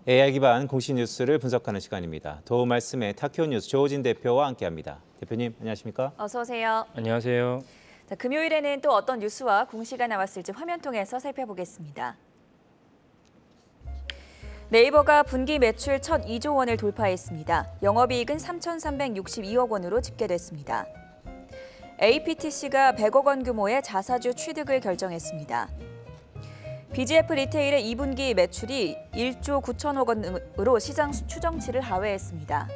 AI 기반 공식 뉴스를 분석하는 시간입니다. 도움 말씀에 타키오 뉴스 조호진 대표와 함께합니다. 대표님, 안녕하십니까? 어서 오세요. 안녕하세요. 자, 금요일에는 또 어떤 뉴스와 공시가 나왔을지 화면 통해서 살펴보겠습니다. 네이버가 분기 매출 첫 2조 원을 돌파했습니다. 영업이익은 3,362억 원으로 집계됐습니다. APTC가 100억 원 규모의 자사주 취득을 결정했습니다. BGF 리테일의 2분기 매출이 1조 9천억 원으로 시장 추정치를 하회했습니다.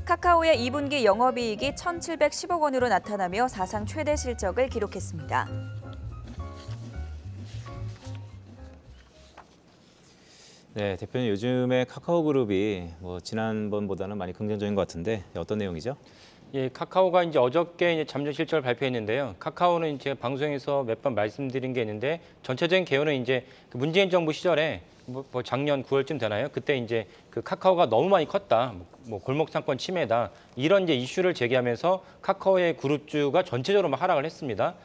카카오의 2분기 영업이익이 1,710억 원으로 나타나며 사상 최대 실적을 기록했습니다. 네, 대표님 요즘에 카카오그룹이 지난번보다는 많이 긍정적인 것 같은데 어떤 내용이죠? 예, 카카오가 이제 어저께 이제 잠정 실적을 발표했는데요. 카카오는 이제 방송에서 몇 번 말씀드린 게 있는데 전체적인 개요는 이제 그 문재인 정부 시절에 작년 9월쯤 되나요? 그때 이제 그 카카오가 너무 많이 컸다, 골목 상권 침해다 이런 이제 이슈를 제기하면서 카카오의 그룹주가 전체적으로 하락을 했습니다.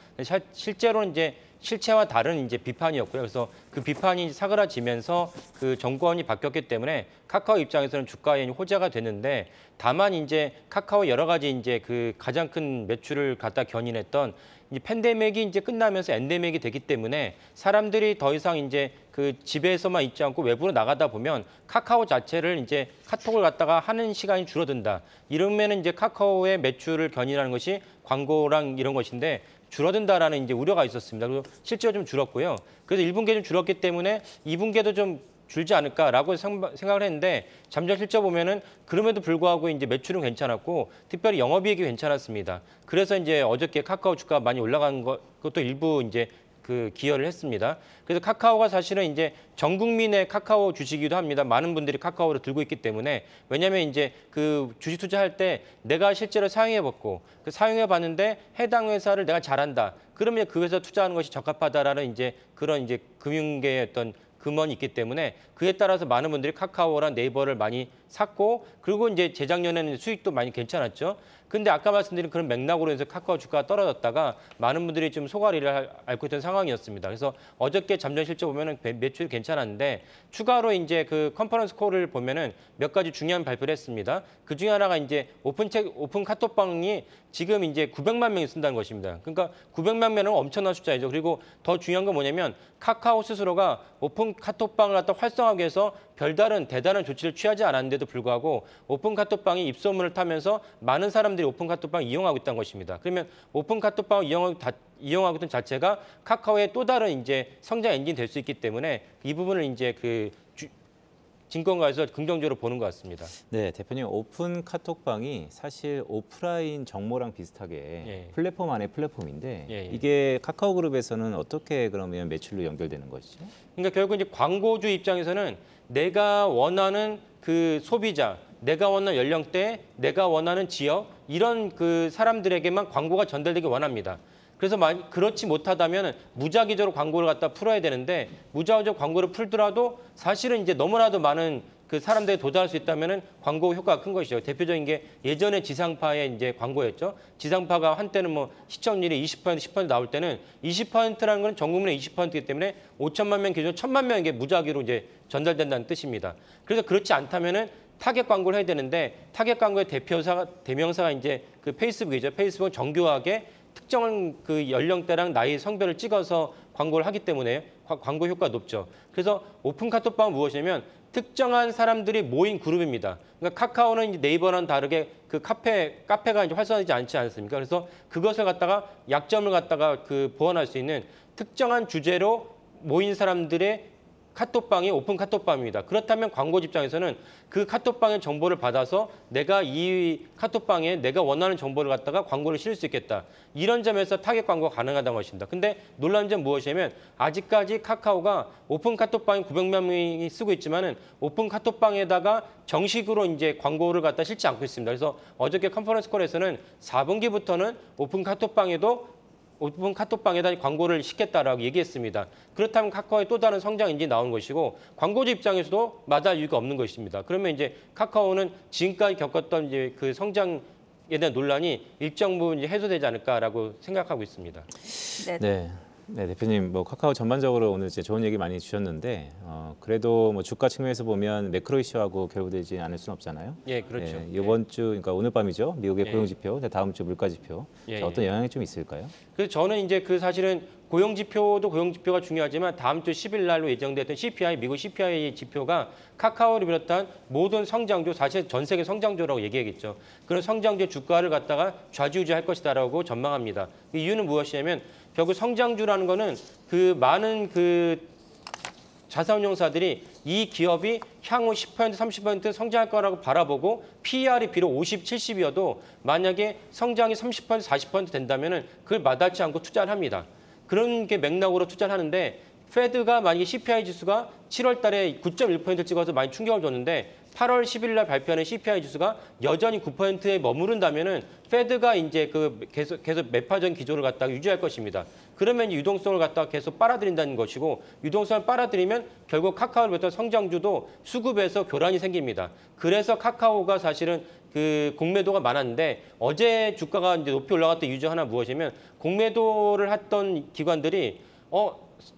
실제로는 이제 실체와 다른 이제 비판이었고요. 그래서 그 비판이 사그라지면서 그 정권이 바뀌었기 때문에 카카오 입장에서는 주가에 호재가 됐는데 다만 이제 카카오 여러 가지 이제 그 가장 큰 매출을 갖다 견인했던 이 팬데믹이 이제 끝나면서 엔데믹이 되기 때문에 사람들이 더 이상 이제 그 집에서만 있지 않고 외부로 나가다 보면 카카오 자체를 이제 카톡을 갖다가 하는 시간이 줄어든다. 이러면은 이제 카카오의 매출을 견인하는 것이 광고랑 이런 것인데 줄어든다라는 이제 우려가 있었습니다. 그리고 실제로 좀 줄었고요. 그래서 1분기에 좀 줄었기 때문에 2분기에도 좀 줄지 않을까라고 생각을 했는데 잠정 실적 보면은 그럼에도 불구하고 이제 매출은 괜찮았고 특별히 영업이익이 괜찮았습니다. 그래서 이제 어저께 카카오 주가 많이 올라간 것도 일부 이제 그 기여를 했습니다. 그래서 카카오가 사실은 이제 전 국민의 카카오 주식이기도 합니다. 많은 분들이 카카오를 들고 있기 때문에 왜냐하면 이제 그 주식 투자할 때 내가 실제로 사용해봤고 그 사용해봤는데 해당 회사를 내가 잘한다. 그러면 그 회사 투자하는 것이 적합하다라는 이제 그런 이제 금융계의 어떤 금원이 있기 때문에 그에 따라서 많은 분들이 카카오랑 네이버를 많이 샀고 그리고 이제 재작년에는 수익도 많이 괜찮았죠. 근데 아까 말씀드린 그런 맥락으로 해서 카카오 주가가 떨어졌다가 많은 분들이 좀 소가리를 앓고 있던 상황이었습니다. 그래서 어저께 잠정 실적 보면은 매출이 괜찮았는데 추가로 이제 그 컨퍼런스 콜을 보면은 몇 가지 중요한 발표를 했습니다. 그 중에 하나가 이제 오픈 카톡방이 지금 이제 900만 명이 쓴다는 것입니다. 그러니까 900만 명은 엄청난 숫자이죠. 그리고 더 중요한 건 뭐냐면 카카오 스스로가 오픈 카톡방을 갖다 활성화하기 위해서 별다른 대단한 조치를 취하지 않았는데도 불구하고 오픈 카톡방이 입소문을 타면서 많은 사람들이 오픈 카톡방을 이용하고 있다는 것입니다. 그러면 오픈 카톡방을 이용하고 있던 자체가 카카오의 또 다른 이제 성장 엔진이 될 수 있기 때문에 이 부분을 이제 그 증권가에서 긍정적으로 보는 것 같습니다. 네, 대표님 오픈 카톡방이 사실 오프라인 정모랑 비슷하게 플랫폼 안에 플랫폼인데 이게 카카오그룹에서는 어떻게 그러면 매출로 연결되는 것이죠? 그러니까 결국 이제 광고주 입장에서는 내가 원하는 그 소비자, 내가 원하는 연령대, 내가 원하는 지역 이런 그 사람들에게만 광고가 전달되기 원합니다. 그래서 그렇지 못하다면 무작위적으로 광고를 갖다 풀어야 되는데 무작위적으로 광고를 풀더라도 사실은 이제 너무나도 많은 그 사람들이 도달할 수 있다면은 광고 효과가 큰 것이죠. 대표적인 게 예전에 지상파의 이제 광고였죠. 지상파가 한때는 시청률이 20%, 10% 나올 때는 20%라는 건 전 국민의 20%이기 때문에 5천만 명 기준 1,000만 명에게 무작위로 이제 전달된다는 뜻입니다. 그래서 그렇지 않다면은 타겟 광고를 해야 되는데 타겟 광고의 대명사가 이제 그 페이스북이죠. 페이스북은 정교하게 특정한 그 연령대랑 나이, 성별을 찍어서 광고를 하기 때문에 광고 효과가 높죠. 그래서 오픈 카톡방은 무엇이냐면 특정한 사람들이 모인 그룹입니다. 그러니까 카카오는 이제 네이버랑 다르게 그 카페가 이제 활성화되지 않지 않습니까? 그래서 그것을 갖다가 약점을 갖다가 그 보완할 수 있는 특정한 주제로 모인 사람들의 카톡방이 오픈 카톡방입니다. 그렇다면 광고주 입장에서는 그 카톡방의 정보를 받아서 내가 이 카톡방에 내가 원하는 정보를 갖다가 광고를 실을 수 있겠다. 이런 점에서 타겟 광고가 가능하다는 것입니다. 근데 놀라운 점 무엇이냐면 아직까지 카카오가 오픈 카톡방이 900만 명이 쓰고 있지만은 오픈 카톡방에다가 정식으로 이제 광고를 갖다 실지 않고 있습니다. 그래서 어저께 컨퍼런스 콜에서는 4분기부터는 오픈 카톡방에다 광고를 싣겠다라고 얘기했습니다. 그렇다면 카카오의 또 다른 성장 인진이 나오는 것이고 광고주 입장에서도 마다할 이유가 없는 것입니다. 그러면 이제 카카오는 지금까지 겪었던 이제 그 성장에 대한 논란이 일정 부분 이제 해소되지 않을까라고 생각하고 있습니다. 네. 네. 네, 대표님, 뭐 카카오 전반적으로 오늘 이제 좋은 얘기 많이 주셨는데 그래도 뭐 주가 측면에서 보면 매크로 이슈하고 결부되지 않을 수는 없잖아요. 예, 그렇죠. 네, 이번 주, 그러니까 오늘 밤이죠. 미국의 예. 고용 지표, 다음 주 물가 지표. 예, 자, 어떤 영향이 좀 있을까요? 그래서 저는 이제 그 사실은 고용 지표도 고용 지표가 중요하지만 다음 주 10일 날로 예정됐던 CPI, 미국 CPI 지표가 카카오를 비롯한 모든 성장주, 사실 전 세계 성장주라고 얘기하겠죠. 그런 성장주 주가를 갖다가 좌지우지할 것이다라고 전망합니다. 그 이유는 무엇이냐면 결국 성장주라는 거는 그 많은 그 자산운용사들이 이 기업이 향후 10%, 30% 성장할 거라고 바라보고 PER이 비록 50, 70이어도 만약에 성장이 30%, 40% 된다면 그걸 마다치 않고 투자를 합니다. 그런 게 맥락으로 투자를 하는데 페드가 만약에 CPI 지수가 7월 달에 9.1% 찍어서 많이 충격을 줬는데 8월 10일 날 발표하는 CPI 지수가 여전히 9%에 머무른다면은 페드가 이제 그 계속 매파적 기조를 갖다가 유지할 것입니다. 그러면 유동성을 갖다가 계속 빨아들인다는 것이고 유동성을 빨아들이면 결국 카카오를 비롯한 성장주도 수급에서 교란이 생깁니다. 그래서 카카오가 사실은 그 공매도가 많았는데 어제 주가가 이제 높이 올라갔던 이유 중 하나 무엇이냐면 공매도를 했던 기관들이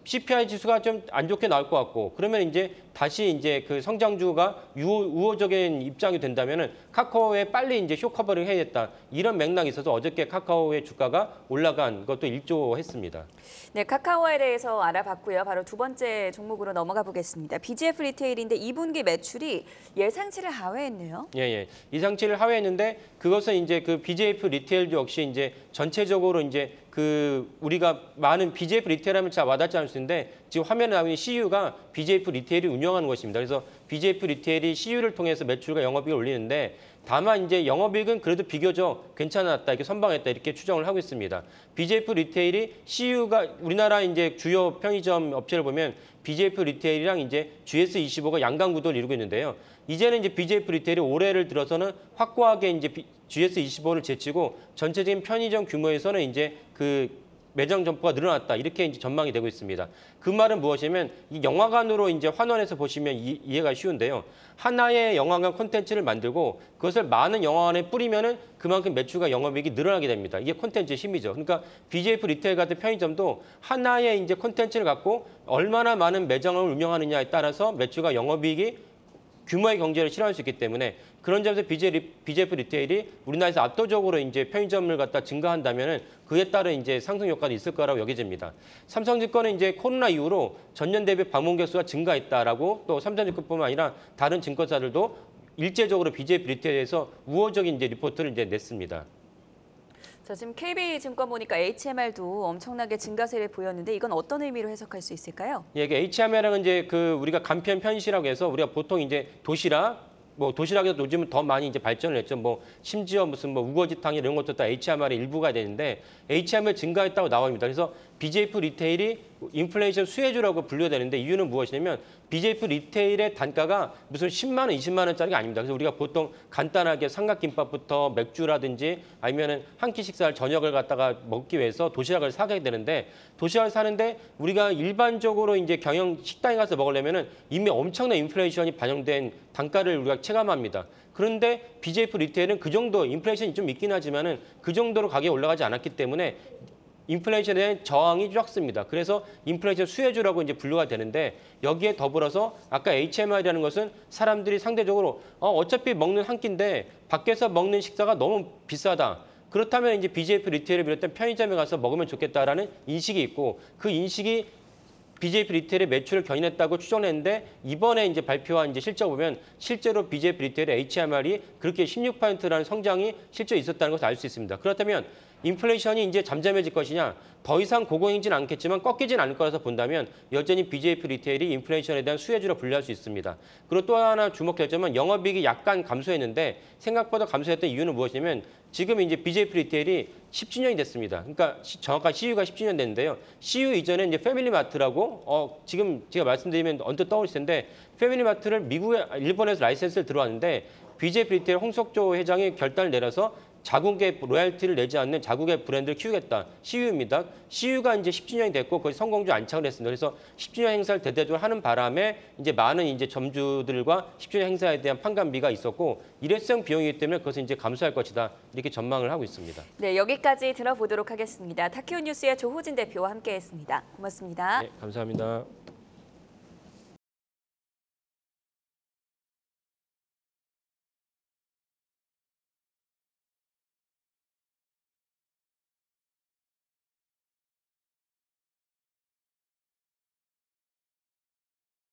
CPI 지수가 좀 안 좋게 나올 것 같고 그러면 이제 다시 이제 그 성장주가 우호적인 입장이 된다면은 카카오에 빨리 이제 쇼커버를 해야겠다 이런 맥락이 있어서 어저께 카카오의 주가가 올라간 것도 일조했습니다. 네, 카카오에 대해서 알아봤고요. 바로 두 번째 종목으로 넘어가 보겠습니다. BGF 리테일인데 2분기 매출이 예상치를 하회했네요. 예. 예상치를 하회했는데 그것은 이제 그 BGF 리테일도 역시 이제 전체적으로 이제 그 우리가 많은 BGF 리테일하면 잘 와닿지 않을 수 있는데 지금 화면에 나오는 CU가 BGF 리테일이 운영하는 것입니다. 그래서 BGF 리테일이 CU를 통해서 매출과 영업이익을 올리는데 다만 이제 영업이익은 그래도 비교적 괜찮았다, 이렇게 선방했다 이렇게 추정을 하고 있습니다. BGF 리테일이 CU가 우리나라 이제 주요 편의점 업체를 보면 BGF 리테일이랑 이제 GS25가 양강 구도를 이루고 있는데요. 이제는 이제 BGF 리테일이 올해를 들어서는 확고하게 이제 GS25를 제치고 전체적인 편의점 규모에서는 이제 그 매장 점포가 늘어났다 이렇게 이제 전망이 되고 있습니다. 그 말은 무엇이냐면 이 영화관으로 이제 환원해서 보시면 이해가 쉬운데요. 하나의 영화관 콘텐츠를 만들고 그것을 많은 영화관에 뿌리면은 그만큼 매출과 영업이익이 늘어나게 됩니다. 이게 콘텐츠의 힘이죠. 그러니까 BGF 리테일 같은 편의점도 하나의 이제 콘텐츠를 갖고 얼마나 많은 매장을 운영하느냐에 따라서 매출과 영업이익이 규모의 경제를 실현할 수 있기 때문에 그런 점에서 BGF 리테일이 우리나라에서 압도적으로 이제 편의점을 갖다 증가한다면은 그에 따른 이제 상승 효과도 있을 거라고 여겨집니다. 삼성증권은 이제 코로나 이후로 전년 대비 방문객 수가 증가했다라고 또 삼성증권뿐만 아니라 다른 증권사들도 일제적으로 BGF 리테일에서 우호적인 이제 리포트를 이제 냈습니다. 자, 지금 KB증권 보니까 HMR도 엄청나게 증가세를 보였는데 이건 어떤 의미로 해석할 수 있을까요? 예, HMR은 이제 그 우리가 간편 편식이라고 해서 우리가 보통 이제 도시락에서 요즘은 더 많이 이제 발전을 했죠. 심지어 무슨 우거지탕 이런 것도 다 HMR의 일부가 되는데 HMR 증가했다고 나옵니다. 그래서 BGF 리테일이 인플레이션 수혜주라고 분류가 되는데 이유는 무엇이냐면 BGF 리테일의 단가가 무슨 10만 원, 20만 원짜리가 아닙니다. 그래서 우리가 보통 간단하게 삼각김밥부터 맥주라든지 아니면은 한 끼 식사를 저녁을 갖다가 먹기 위해서 도시락을 사게 되는데 도시락을 사는데 우리가 일반적으로 이제 식당에 가서 먹으려면은 이미 엄청난 인플레이션이 반영된 단가를 우리가 체감합니다. 그런데 BGF 리테일은 그 정도 인플레이션이 좀 있긴 하지만은 그 정도로 가격이 올라가지 않았기 때문에 인플레이션에 대한 저항이 적습니다. 그래서 인플레이션 수혜주라고 이제 분류가 되는데 여기에 더불어서 아까 HMR이라는 것은 사람들이 상대적으로 어차피 먹는 한 끼인데 밖에서 먹는 식사가 너무 비싸다. 그렇다면 이제 BGF 리테일을 비롯한 편의점에 가서 먹으면 좋겠다라는 인식이 있고 그 인식이 BGF 리테일의 매출을 견인했다고 추정했는데 이번에 이제 발표한 이제 실적 보면 실제로 BGF 리테일의 HMR이 그렇게 16%라는 성장이 실제로 있었다는 것을 알 수 있습니다. 그렇다면 인플레이션이 이제 잠잠해질 것이냐, 더 이상 고공행지는 않겠지만 꺾이진 않을 거라서 본다면 여전히 BGF 리테일이 인플레이션에 대한 수혜주로 분류할 수 있습니다. 그리고 또 하나 주목할 점은 영업이익이 약간 감소했는데 생각보다 감소했던 이유는 무엇이냐면 지금 이제 BGF 리테일이 10주년이 됐습니다. 그러니까 정확한 CU가 10주년 됐는데요. CU 이전에 이제 패밀리마트라고 지금 제가 말씀드리면 언뜻 떠오르실 텐데 패밀리마트를 일본에서 라이센스를 들어왔는데 BGF 리테일 홍석조 회장이 결단을 내려서 자국의 로얄티를 내지 않는 자국의 브랜드를 키우겠다. CU입니다. CU가 이제 10주년이 됐고 거기 성공주 안착을 했습니다. 그래서 10주년 행사를 대대적으로 하는 바람에 이제 많은 이제 점주들과 10주년 행사에 대한 판관비가 있었고 일회성 비용이기 때문에 그것을 이제 감수할 것이다. 이렇게 전망을 하고 있습니다. 네, 여기까지 들어보도록 하겠습니다. 타키오 뉴스의 조호진 대표와 함께했습니다. 고맙습니다. 네, 감사합니다.